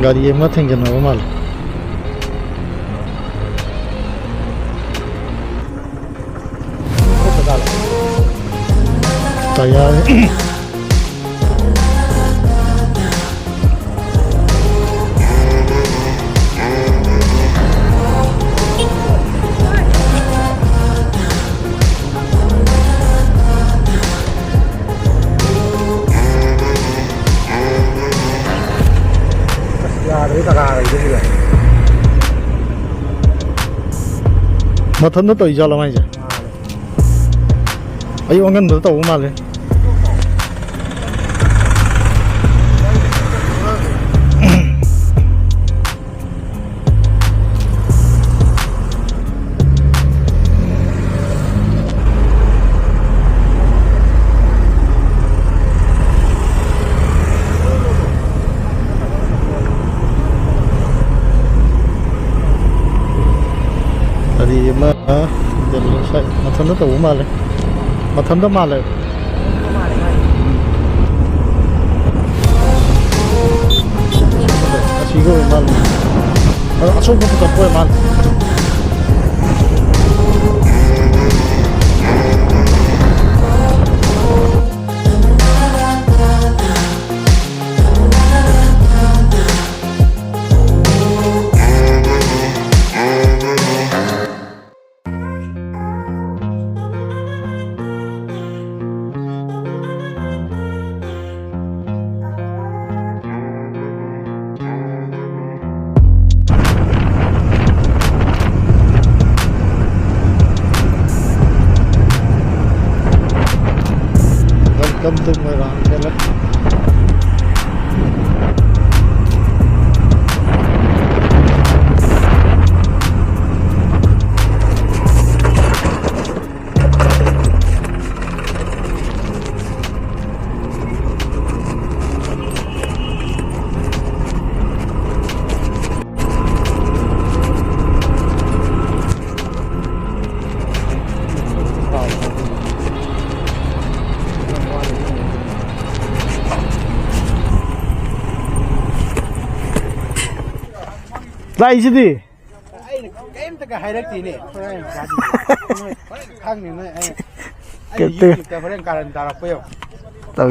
गाड़ी में थेंजन हो माल तैयार मथन तो जाला माइजे अयो अंगन तो माले मथन तो माले मथन तो माले असीगो माल अशोक को तो माल welcome to Moirang Jalan Lai chứ gì? Em tất cả hai đất gì nè? Khang này này anh. Cái từ. Cái phần karan tarak pa yo. Tau.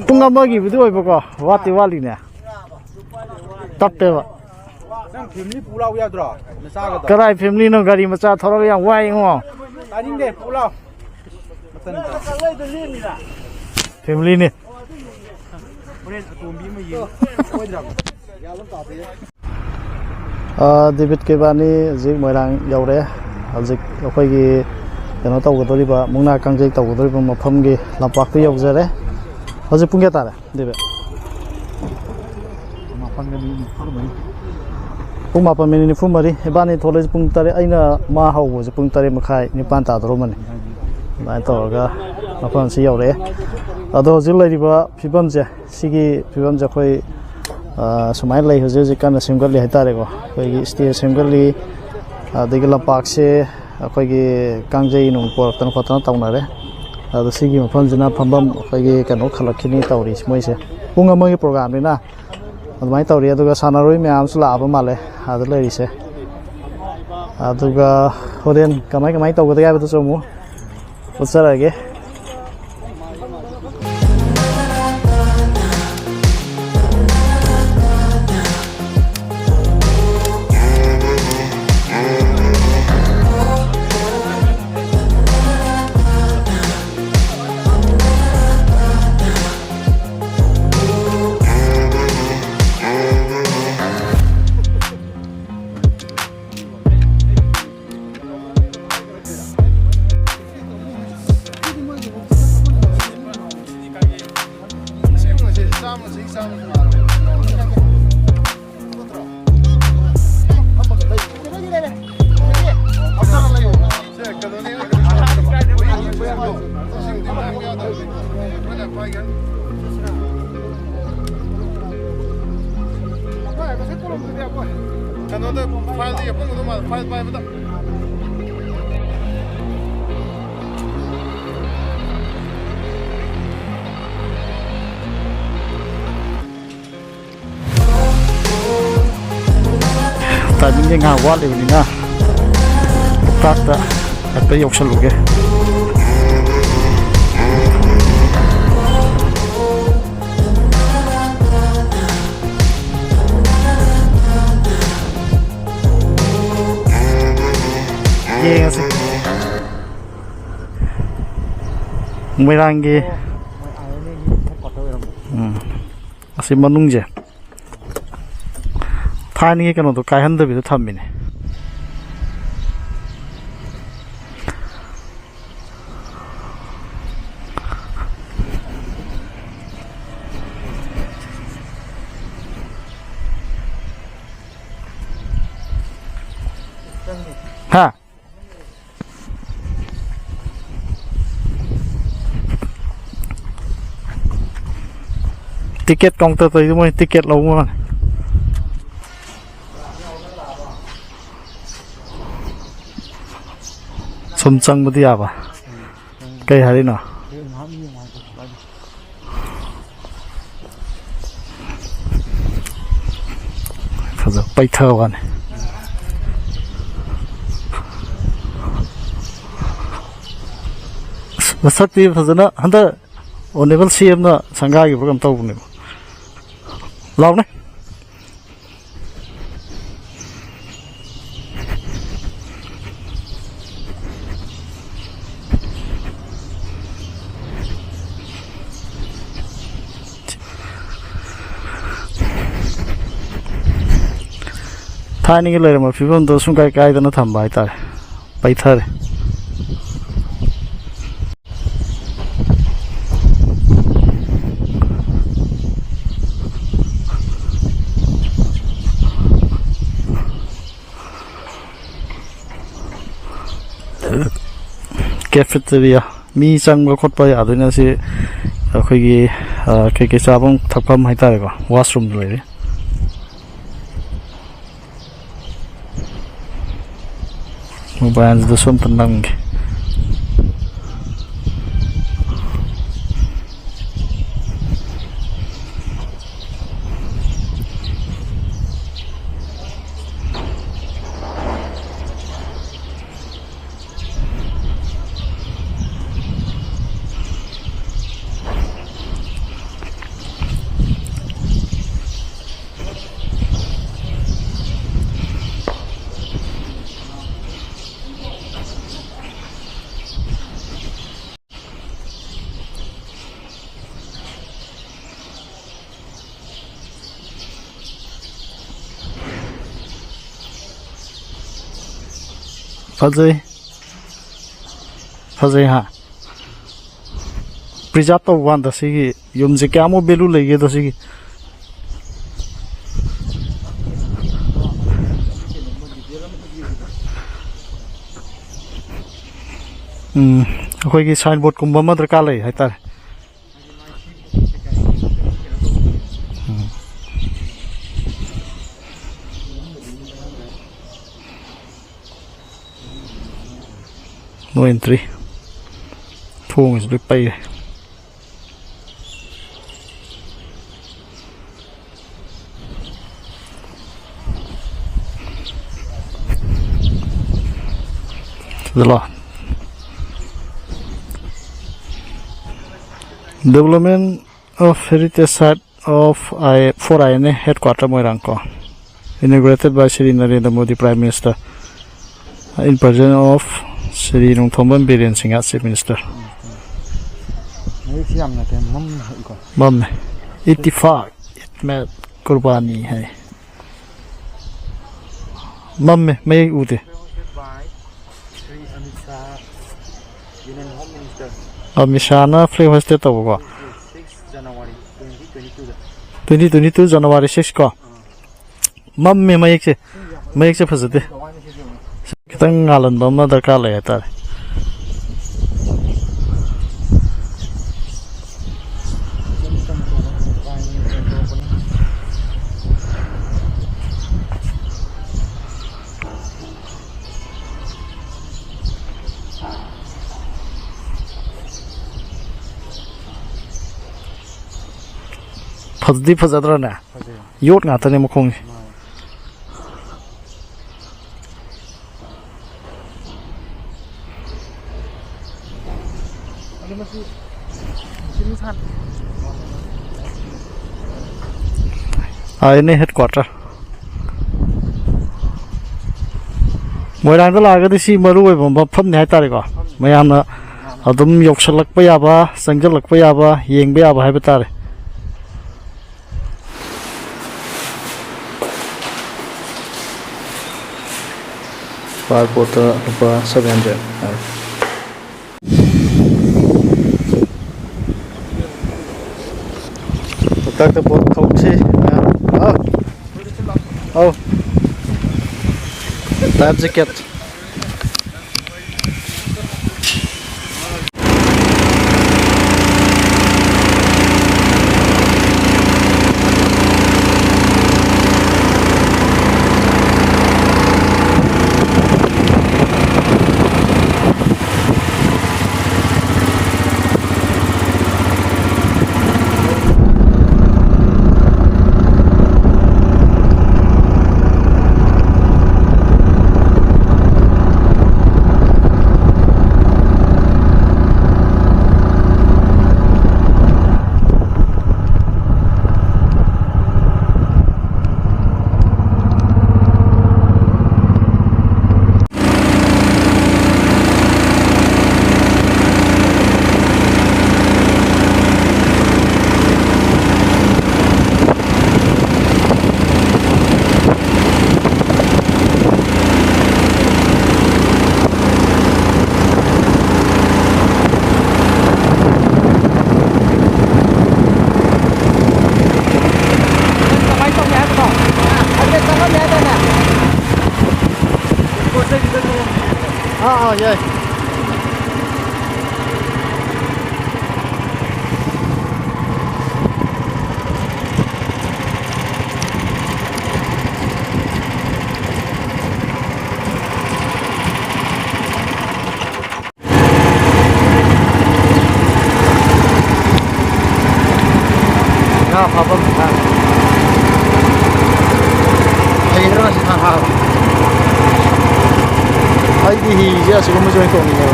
Tung apa gitu tu ibu ko? Wati wali ni. Tap te ba. Nang family pulau ya dro. Masa ka to. Kerai family no gari maca thorok yang wai ngo. Tani deh pulau. Matan ta. Family ni. Pulen atombi ma yin. Oi dro. Ya lam ta pe. David Kebani Zik Moirang yaure Zik akhoi kano tawgadoriba mungna kangjai tawgadoriba mafamgi lampakta yaujare hojik pung kya tare David pung 8:40 ibani tholej pung tare aina ma hawbo pung tare makhai nipan ta doromani mai tawga mafam si yaure ado hojik lairiba phibam je sigi phibam je khoi sumai lai hojik kana simgali haitare ko khoi stage simgali adigi lampak se अखोगी कांगजई नुं पोरतन खतन ताउनारे अद सिगी मफम जना फंबम अखोगी कनो खलखिनि ताउरि मोइसे पुंग अमगी programme निना अदमाय ताउरि अदुगा सानारोय ma'am सु लाबा माले अद लरिसे अदुगा होरेन कमाय ताउगदा याबदु चमु उत्सरागे ꯉꯁꯤꯁꯦ ꯉꯥꯏꯍꯥꯛ ꯋꯥꯠꯂꯤꯕꯅꯤꯅ ꯂꯣꯛꯇꯥꯛꯇ ꯍꯦꯛꯇ ꯌꯧꯁꯜꯂꯨꯒꯦ ꯌꯦꯡꯉꯁꯤ ꯃꯣꯏꯔꯥꯡꯒꯤ ꯑꯁꯤ ꯃꯅꯨꯡꯁꯦ ꯊꯥꯏꯅꯒꯤ ꯀꯩꯅꯣꯗꯣ ꯀꯥꯏꯍꯟꯗꯕꯤꯗ ꯊꯝꯃꯤꯅꯦ ꯍꯥ ꯇꯤꯀꯦꯠ ꯀꯥꯎꯟꯇꯔ ꯇꯧꯔꯤꯗꯣ ꯃꯣꯏ ꯇꯤꯀꯦꯠ ꯂꯧꯕ ꯃꯥꯜꯂꯦ ꯁꯨꯝ ꯆꯪꯕꯗꯤ ꯌꯥꯕ ꯀꯩ ꯍꯥꯏꯔꯤꯅꯣ ꯐꯖ ꯄꯩꯊꯕ ꯋꯥꯅꯤ ꯃꯁꯛꯇꯤ ꯐꯖꯅ ꯍꯟꯗꯛ ꯑꯣꯅꯦꯕꯜ CMꯅ ꯁꯪꯒꯥꯈꯤꯕ ꯀꯩꯅꯣ ꯇꯧꯕꯅꯦꯕ ꯂꯥꯎꯅꯦ ꯊꯥꯏꯅꯒꯤ ꯂꯩꯔꯝꯕ ꯐꯤꯕꯝꯗꯣ ꯁꯨꯡꯀꯥꯏ ꯀꯥꯏꯗꯅ ꯊꯝꯕ ꯍꯥꯏꯇꯥꯔꯦ ꯄꯩꯊꯔꯦ ꯀꯦꯐꯦꯇꯦꯔꯤꯌꯥ ꯃꯤ ꯆꯪꯕ ꯈꯣꯠꯄ ꯌꯥꯗꯣꯏꯅ ꯁꯤ ꯑꯩꯈꯣꯏꯒꯤ ꯀꯩꯀꯩ ꯆꯥꯐꯝ ꯊꯛꯐꯝ ꯍꯥꯏꯇꯥꯔꯦꯀꯣ ꯋꯥꯁꯔꯨꯝ ꯂꯩꯔꯦ ꯃꯣꯕꯥꯏꯜꯁꯤꯗꯁꯨ ꯑꯝꯇ ꯅꯝꯒꯦ ꯐꯖꯩ ꯍꯥ ꯄ꯭ꯔꯤꯖꯥꯕ ꯇꯧꯕ ꯀꯥꯟꯗ ꯁꯤꯒꯤ ꯌꯨꯝꯁꯦ ꯀꯌꯥꯃꯨꯛ ꯚꯦꯂꯨ ꯂꯩꯒꯦꯗꯣ ꯁꯤꯒꯤ ꯑꯩꯈꯣꯏꯒꯤ ꯁꯥꯏꯟꯕꯣꯔꯗ ꯀꯨꯝꯕ ꯑꯃ ꯗꯔꯀꯥꯔ ꯂꯩ ꯍꯥꯏꯇꯥꯔꯦ ꯅꯣ ꯑꯦꯟꯇ꯭ꯔꯤ ꯊꯣꯡꯁꯤ ꯂꯣꯏ ꯄꯩꯔꯦ ꯁꯤꯗ ꯂꯥꯛꯑꯣ development of heritage site of for INA headquarter Moirang ꯀꯣ inaugurated by Shri Narendra Modi Prime Minister in presence of Shri Nongthombam Biren Singh Chief Minister मम्मे इत्तिफाक इतमें कुर्बानी है मम्मे मैं उधे अमित शाह ना फ्री होस्टे तो होगा 2022 जनवरी 6 को मम्मे मैं एक से फंसते कितने गालन बम्मा दरकार ले आता है फजदी फजदरा ना योट गाता ने मुखोंग ini headquarter Moirang da lagadi si maru oi bom pham ni haitare ko mayamna adum yoksalakpa yaba sangjalakpa yaba yengba yaba haiba tare passport lupa 700 tak tak pot thok si oh life jacket yeah. Nga phabam tha ai ra si tha ha ai di hi ja si mo join to ni ne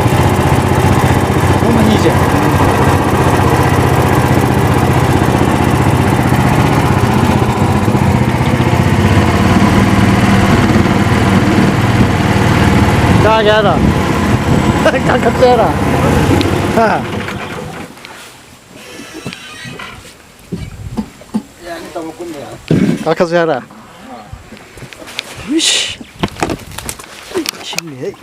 mo ma hi ja da ga da ka ka tera ha Kakazera. Wish. Şimdi.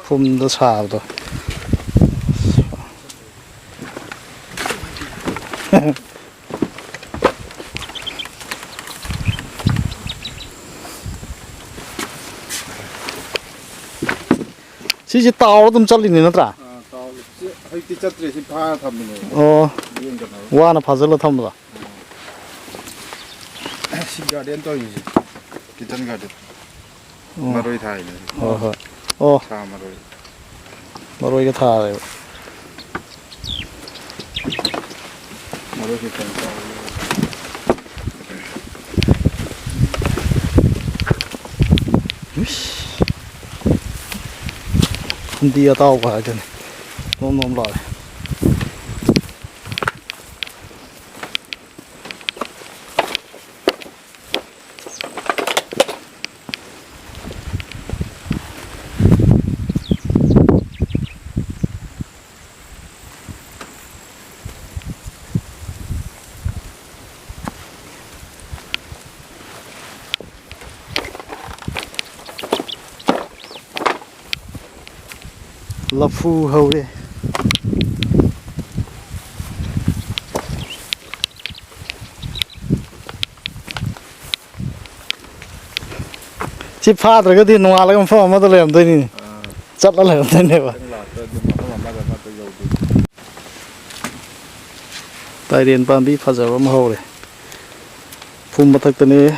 Kumda sağdı. Siz tàu tum chalini natra? ꯍꯧꯖꯤꯛꯇꯤ ꯆꯠꯇ꯭ꯔꯦ ꯁꯤ ꯐꯥꯔ ꯊꯝꯃꯤꯅꯦ ꯑꯣ ꯋꯥꯅ ꯐꯥꯖꯤꯜꯂ ꯊꯝꯕꯗꯣ ꯁꯤ garden ꯇꯧꯔꯤꯁꯤ kitchen garden ꯃꯔꯣꯏ ꯊꯥꯏꯅꯦ ꯍꯣꯏ ꯍꯣꯏ ꯑꯣ ꯁꯥ ꯃꯔꯣꯏ ꯃꯔꯣꯏꯒ ꯊꯥꯔꯦꯕ ꯃꯔꯣꯏ ꯈꯤꯇꯪ Hindi atau apa aja nih nom lah Lafu hore si pha rồi cái no ala kan fa ma da lem dai ni chat la lem dai ne ba tai ren pam bi pha jaw ma hore phum ma thak tane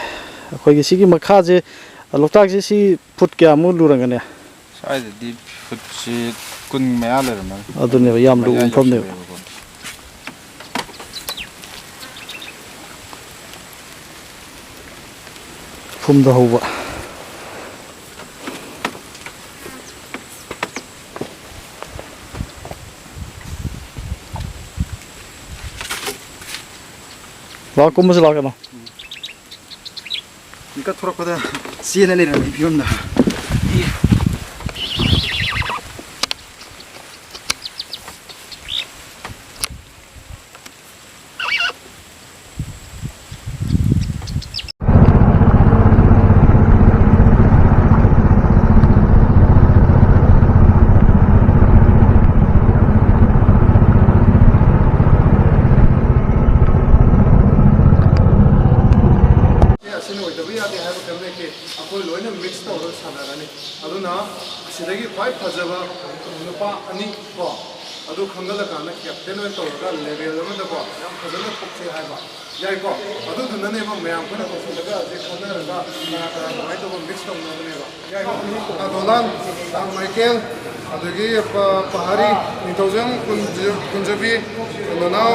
akhoi gi si gi makha je loktak je si phut kya mu lu rang ne sai di phut si kun maya le ma adu ne yam lu phom ne phum da ho ba ꯂꯥꯛ ꯀꯨꯝꯕꯁꯨ ꯂꯥꯛꯀꯅꯣ ꯃꯤꯀꯠ ꯊꯣꯔꯛꯄꯗ ꯆꯦꯅ ꯂꯩꯔꯝꯃꯤ ꯐꯤꯕꯝꯗ ꯑꯩꯈꯣꯏ ꯂꯣꯏꯅ mix ꯇꯧꯔꯒ ꯁꯥꯟꯅꯔꯅꯤ ꯑꯗꯨꯅ ꯁꯤꯗꯒꯤ ꯈ꯭ꯋꯥꯏ ꯐꯖꯕ ꯅꯨꯄꯥ ꯑꯅꯤ ꯀꯣ ꯑꯗꯨ ꯈꯪꯒꯠꯂꯀꯥꯟꯗ ꯀꯦꯞꯇꯦꯟ ꯑꯣꯏꯅ ꯇꯧꯔꯒ ꯂꯦꯚꯦꯜ ꯑꯃꯗꯀꯣ ꯌꯥꯝ ꯐꯖꯅ ꯊꯣꯛꯁꯦ ꯍꯥꯏꯕ ꯌꯥꯏꯀꯣ ꯑꯗꯨꯗꯨꯅꯅꯦꯕ ꯃꯌꯥꯝ ꯈꯣꯏꯅ ꯇꯧꯁꯤꯜꯂꯒ ꯍꯧꯖꯤꯛ ꯈꯟꯅꯔꯒ ꯀꯃꯥꯏꯅ ꯇꯧꯕ ꯃꯤꯛꯁ ꯇꯧꯅꯕꯅꯦꯕ ꯌꯥꯏꯀꯣ ꯗꯣꯂꯥꯟ ꯃꯥꯏꯀꯦꯜ ꯑꯗꯒꯤ ꯄꯍꯥꯔꯤ ꯅꯤꯡꯊꯧꯖꯝ ꯀꯨꯟꯖꯕꯤ ꯅꯅꯥꯎ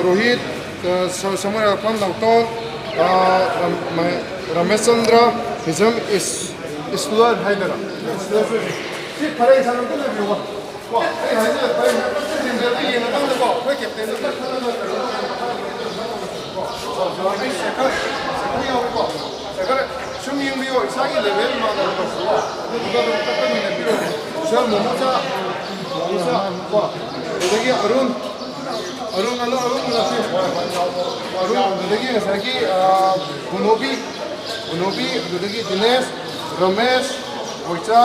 ꯔꯣꯍꯤꯠ ꯁꯃꯨꯔꯥꯏꯄꯝ ꯂꯥꯎꯇꯣꯟ ꯔꯥꯃꯦꯁꯆꯟꯗ꯭ꯔ ꯍꯤꯖꯝ ꯏꯁꯂꯔ ꯍꯥꯏꯗꯅ ꯁꯤ ꯐꯔꯦ ꯏꯁꯥ ꯑꯝꯇ ꯂꯩꯕꯤꯌꯨꯕ ꯀꯣ ꯑꯩ ꯍꯥꯏꯁꯦ ꯐꯔꯦ ꯇꯤꯝꯁꯦ ꯌꯦꯡꯉꯀꯥꯟꯗꯀꯣ ꯑꯩꯈꯣꯏ ꯀꯦꯞꯇꯦꯟꯗꯨ ꯈꯟꯅꯒ ꯁꯦꯀꯔ ꯌꯥꯎꯏꯀꯣ ꯁꯦꯀꯔ ꯁꯨꯝ ꯌꯦꯡꯕꯤꯌꯣ ꯏꯁꯥꯒꯤ ꯂꯦꯚꯦꯜ ꯃꯥꯟꯅꯕꯗꯣ ꯑꯗꯨꯗꯨꯒ ꯑꯗꯨꯝ ꯇꯛꯀꯃꯤꯟꯅꯕꯤꯔꯣ ꯏꯁꯥ ꯃꯣꯃꯨꯆꯥ ꯀꯣ ꯑꯗꯨꯗꯒꯤ ꯑꯔꯨꯟ ꯑꯗꯨꯗꯒꯤ ꯉꯁꯥꯏꯒꯤ ꯒꯨꯅꯣꯕꯤ ꯑꯗꯨꯗꯒꯤ ꯗꯤꯅꯦꯁ ꯔꯃꯦꯁ ꯕꯣꯏꯆꯥ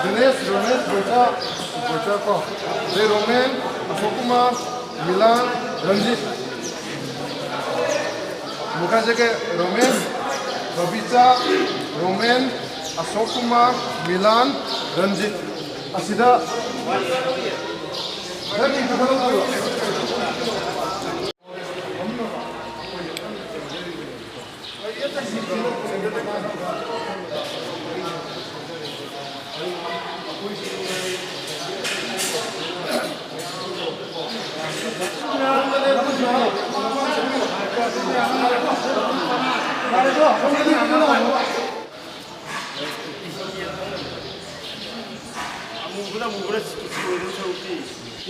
ꯗꯤꯅꯦꯁ ꯔꯃꯦꯁ ꯕꯣꯏꯆꯥ ꯀꯣ ꯑꯗꯩ ꯔꯣꯃꯦꯟ ꯑꯁꯣꯛ ꯀꯨꯃꯥꯔ ꯃꯤꯂꯥꯟ ꯔꯟꯖꯤꯠ मुखाजके रोमेन बबीचा रोमेन अशोक कुमार मिलान रंजित असिदा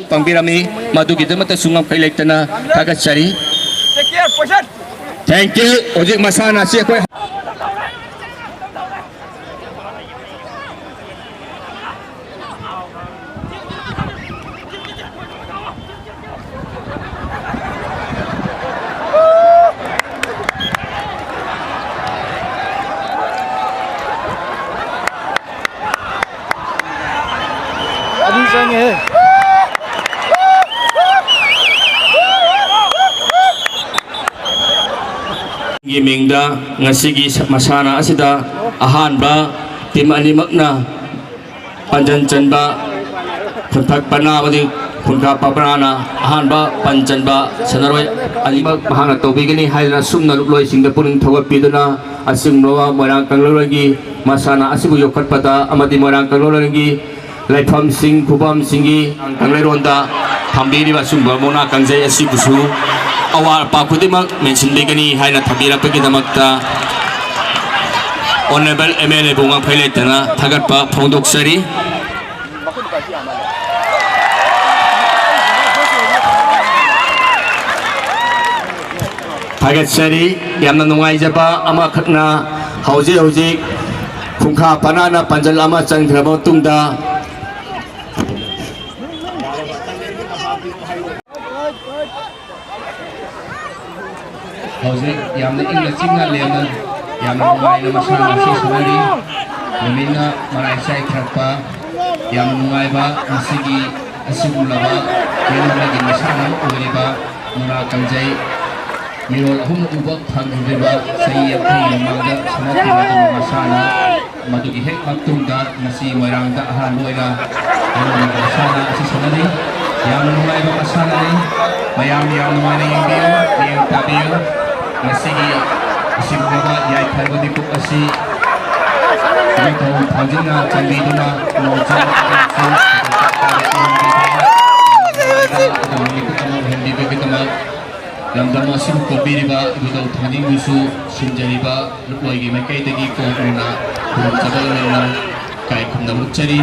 ꯄꯥꯡꯕꯤꯔꯝꯃꯤ ꯃꯗꯨꯒꯤꯗꯃꯛꯇꯁꯨ ꯉꯝꯈꯩ ꯂꯩꯇꯅ ꯊꯥꯒꯠꯆꯔꯤ ꯊꯦꯡꯛ ꯌꯨ ꯍꯧꯖꯤꯛ ꯃꯁꯥꯟꯅ ꯑꯁꯤ ꯑꯩꯈꯣꯏ अभी चंगे ꯃꯤꯡꯗ ꯉꯁꯤꯒꯤ ꯃꯁꯥꯟꯅ ꯑꯁꯤꯗ ꯑꯍꯥꯟꯕ ꯇꯤꯝ ꯑꯅꯤꯃꯛꯅ ꯄꯥꯟꯖꯟ ꯆꯟꯕ ꯈꯨꯟꯊꯛ ꯄꯅꯥ ꯑꯃꯗꯤ ꯈꯨꯟꯈꯥ ꯄꯕ꯭ꯔꯥꯅ ꯑꯍꯥꯟꯕ ꯄꯟ ꯆꯟꯕ ꯁꯥꯟꯅꯔꯣꯏ ꯑꯅꯤꯃꯛ ꯃꯍꯥꯛꯅ ꯇꯧꯕꯤꯒꯅꯤ ꯍꯥꯏꯗꯨꯅ ꯁꯨꯝꯅ ꯂꯨꯞꯂꯣꯏꯁꯤꯡꯗ ꯄꯨꯛꯅꯤꯡ ꯊꯧꯒꯠꯄꯤꯗꯨꯅ ꯑꯁꯤꯒꯨꯝꯂꯕ ꯃꯣꯏꯔꯥꯡ ꯀꯪꯂꯩꯔꯣꯜꯒꯤ ꯃꯁꯥꯟꯅ ꯑꯁꯤꯕꯨ ꯌꯣꯛꯈꯠꯄꯗ ꯑꯃꯗꯤ ꯃꯣꯏꯔꯥꯡ ꯀꯪꯂꯩꯔꯣꯜꯒꯤ ꯂꯩꯐꯝꯁꯤꯡ ꯈꯨꯕꯝꯁꯤꯡꯒꯤ ꯀꯪꯂꯩꯔꯣꯜꯗ ꯊꯝꯕꯤꯔꯤꯕ ꯑꯁꯤꯒꯨꯝꯕ ꯃꯨꯛꯅꯥ ꯀꯥꯡꯖꯩ ꯑꯁꯤꯕꯨꯁꯨ ꯑꯋꯥꯠ ꯑꯄꯥ ꯈꯨꯗꯤꯡꯃꯛ ꯃꯦꯟꯁꯤꯟꯕꯤꯒꯅꯤ ꯍꯥꯏꯅ ꯊꯝꯕꯤꯔꯛꯄꯒꯤꯗꯃꯛꯇ ꯑꯣꯅꯔꯦꯕꯜ MLAꯕꯨ ꯉꯝꯈꯩ ꯂꯩꯇꯅ ꯊꯥꯒꯠꯄ ꯐꯣꯡꯗꯣꯛꯆꯔꯤ ꯊꯥꯒꯠꯆꯔꯤ ꯌꯥꯝꯅ ꯅꯨꯡꯉꯥꯏꯖꯕ ꯑꯃꯈꯛꯅ ꯍꯧꯖꯤꯛ ꯈꯨꯟꯈꯥ ꯄꯅꯥꯅ ꯄꯥꯟꯖꯜ ꯑꯃ ꯆꯟꯈ꯭ꯔꯕ ꯃꯇꯨꯡꯗ ꯍꯧꯖꯤꯛ ꯌꯥꯝꯅ ꯏꯪꯅ ꯆꯤꯡꯅ ꯂꯦꯝꯅ ꯌꯥꯝꯅ ꯅꯨꯡꯉꯥꯏꯅ ꯃꯁꯥꯟꯅ ꯑꯁꯤ ꯁꯥꯟꯅꯔꯤ ꯅꯨꯃꯤꯠꯅ ꯃꯔꯥꯏ ꯆꯥꯏꯊꯔꯛꯄ ꯌꯥꯝꯅ ꯅꯨꯡꯉꯥꯏꯕ ꯉꯁꯤꯒꯤ ꯑꯁꯤꯒꯨꯝꯂꯕ ꯀꯩꯅꯣꯒꯤ ꯃꯁꯥꯟꯅ ꯑꯣꯏꯔꯤꯕ ꯃꯨꯛꯅꯥ ꯀꯥꯡꯖꯩ ꯃꯤꯔꯣꯜ ꯑꯍꯨꯝ ꯎꯕ ꯐꯪꯈꯤꯕ ꯆꯍꯤ 50 ꯃꯃꯥꯡꯗ ꯁꯥꯟꯅꯈꯤꯕ ꯃꯁꯥꯟꯅ ꯃꯗꯨꯒꯤ ꯍꯦꯛ ꯃꯇꯨꯡꯗ ꯉꯁꯤ ꯃꯣꯏꯔꯥꯡꯗ ꯑꯍꯥꯟꯕ ꯑꯣꯏꯅ ꯃꯁꯥꯟꯅ ꯑꯁꯤ ꯁꯥꯟꯅꯔꯤ ꯌꯥꯝꯅ ꯅꯨꯡꯉꯥꯏꯕ ꯃꯁꯥꯟꯅꯅꯤ ꯃꯌꯥꯝ ꯌꯥꯝ ꯅꯨꯡꯉꯥꯏꯅ ꯌꯦꯡꯕꯤꯌꯨ ꯃꯤꯠꯌꯦꯡ ꯇꯥꯕꯤꯌꯨ ꯉꯁꯤꯒꯤ ꯑꯁꯤꯒꯨꯝꯂꯕ ꯌꯥꯏꯐꯔꯕ ꯃꯤꯀꯨꯞ ꯑꯁꯤ ꯅꯤꯡꯊꯧ ꯊꯥꯡꯖꯤꯡꯅ ꯆꯥꯟꯕꯤꯗꯨꯅ ꯑꯣꯏꯍꯟꯕꯤꯕꯒꯤꯗꯃꯛ ꯂꯝꯗꯝ ꯑꯁꯤꯕꯨ ꯀꯣꯝꯕꯤꯔꯤꯕ ꯏꯕꯨꯙꯧ ꯊꯥꯡꯖꯤꯡꯕꯨꯁꯨ ꯁꯤꯟꯖꯔꯤꯕ ꯂꯨꯞꯂꯣꯏꯒꯤ ꯃꯥꯏꯀꯩꯗꯒꯤ ꯀꯣꯝꯅ ꯈꯨꯔꯨꯝꯖꯕ ꯂꯣꯏꯅꯅ ꯏꯀꯥꯏ ꯈꯨꯝꯅꯕ ꯎꯠꯆꯔꯤ